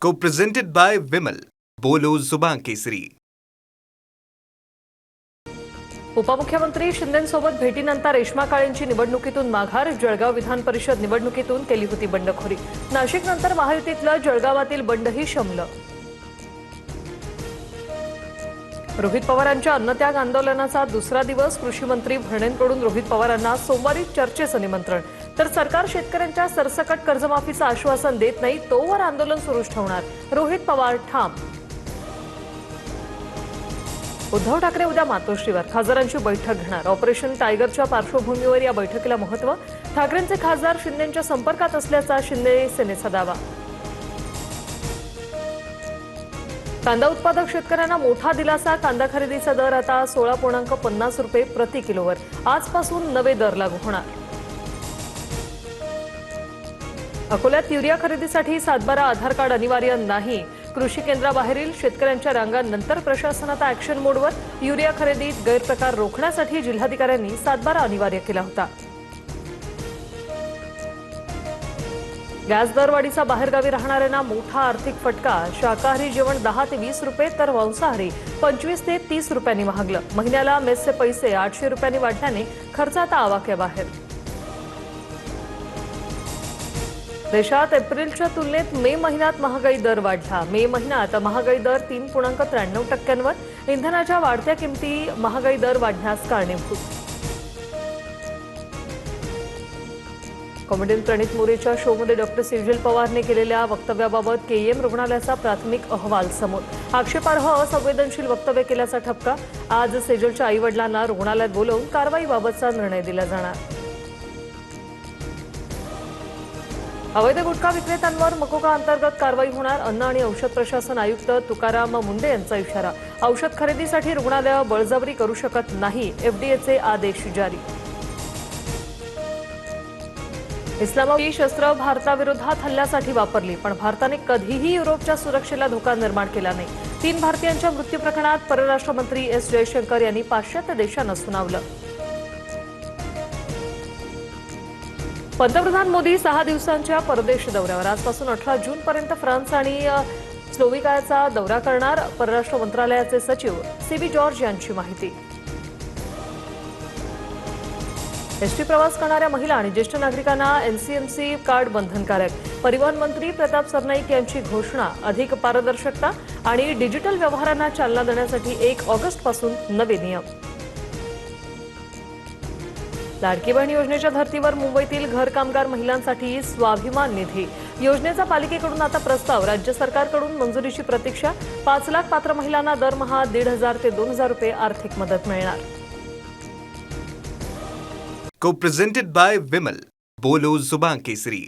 Co-presented by Vimal. बोलो जुबान केसरी. उपमुख्यमंत्री शिंदेंसोबत भेटीनंतर रेश्मा काळेंची निवडणुकीतून माघार. जळगाव विधान परिषद निवडणुकीतून केली होती बंडखोरी. नाशिकनंतर महायुतीतलं जळगावातील बंडही शमलं. रोहित पवारांच्या अन्नत्याग आंदोलनाचा दुसरा दिवस. कृषी मंत्री भरणेंकडून रोहित पवारांना सोमवारी चर्चेचं निमंत्रण. तर सरकार शेतकऱ्यांच्या सरसकट कर्जमाफीचं आश्वासन देत नाही तोवर आंदोलन सुरूच ठेवणार, रोहित पवार ठाम. उद्धव ठाकरे उद्या मातोश्रीवर खासदारांची बैठक घेणार. ऑपरेशन टायगरच्या पार्श्वभूमीवर या बैठकीला महत्त्व. ठाकरेंचे खासदार शिंदेंच्या संपर्कात असल्याचा शिंदे सेनेचा दावा. कांदा उत्पादक शेतकऱ्यांना मोठा दिलासा. कांदा खरेदीचा दर आता 16.50 रुपये प्रति किलोवर. आजपासून नवे दर लागू होणार. अकोल्यात युरिया खरेदीसाठी 7/12 आधार कार्ड अनिवार्य नाही. कृषी केंद्राबाहेरील शेतकऱ्यांच्या रांगांनंतर प्रशासनाचा ॲक्शन मोडवर. युरिया खरेदीत गैरप्रकार रोखण्यासाठी जिल्हाधिकाऱ्यांनी 7/12 अनिवार्य केला होता. गॅस दरवाढीचा बाहेरगावी राहणाऱ्यांना मोठा आर्थिक फटका. शाकाहारी जेवण 10 ते 20 रुपये तर मांसाहारी 25 ते 30 रुपयांनी महागलं. महिन्याला मेसचे पैसे 800 रुपयांनी वाढल्याने खर्च आता आवाक्याबाहेर. देशात एप्रिलच्या तुलनेत मे महिन्यात महागाई दर वाढला. मे महिन्यात महागाई दर 3.93%. इंधनाच्या वाढत्या किमती महागाई दर वाढण्यास कारणीभूत. कॉमेडियन प्रणित मोरेच्या शोमध्ये डॉक्टर सेजल पवारने केलेल्या वक्तव्याबाबत केईएम रुग्णालयाचा प्राथमिक अहवाल समोर. आक्षेपार्ह असंवेदनशील वक्तव्य केल्याचा ठपका. आज सेजलच्या आईवडिलांना रुग्णालयात बोलावून कारवाईबाबतचा निर्णय दिला जाणार. अवैध गुटखा विक्रेत्यांवर मकोका अंतर्गत कारवाई होणार. अन्न आणि औषध प्रशासन आयुक्त तुकाराम मुंडे यांचा इशारा. औषध खरेदीसाठी रुग्णालय बळजबरी करू शकत नाही. एफडीएचे आदेश जारी. इस्लामाबादी शस्त्र भारताविरोधात हल्ल्यासाठी वापरली, पण भारताने कधीही युरोपच्या सुरक्षेला धोका निर्माण केला नाही. 3 भारतीयांच्या मृत्यू प्रकरणात परराष्ट्र मंत्री एस जयशंकर यांनी पाश्चात्य देशांना सुनावलं. पंतप्रधान मोदी 6 दिवसांच्या परदेश दौऱ्यावर. आजपासून 18 जूनपर्यंत फ्रान्स आणि स्लोव्हिकियाचा दौरा करणार. परराष्ट्र मंत्रालयाचे सचिव सीबी जॉर्ज यांची माहिती. एसटी प्रवास करणाऱ्या महिला आणि ज्येष्ठ नागरिकांना एनसीएमसी कार्ड बंधनकारक. परिवहन मंत्री प्रताप सरनाईक यांची घोषणा. अधिक पारदर्शकता आणि डिजिटल व्यवहारांना चालना देण्यासाठी 1 ऑगस्टपासून नवे नियम. लाडकी बहीण योजनेच्या धर्तीवर मुंबईतील घर कामगार महिलांसाठी स्वाभिमान निधी योजनेचा पालिकेकडून आता प्रस्ताव. राज्य सरकारकडून मंजुरीची प्रतीक्षा. 5 लाख पात्र महिलांना दरमहा 1,500 ते 2,000 रुपये आर्थिक मदत मिळणार. Co-presented by Vimal. बोलो जुबान केसरी.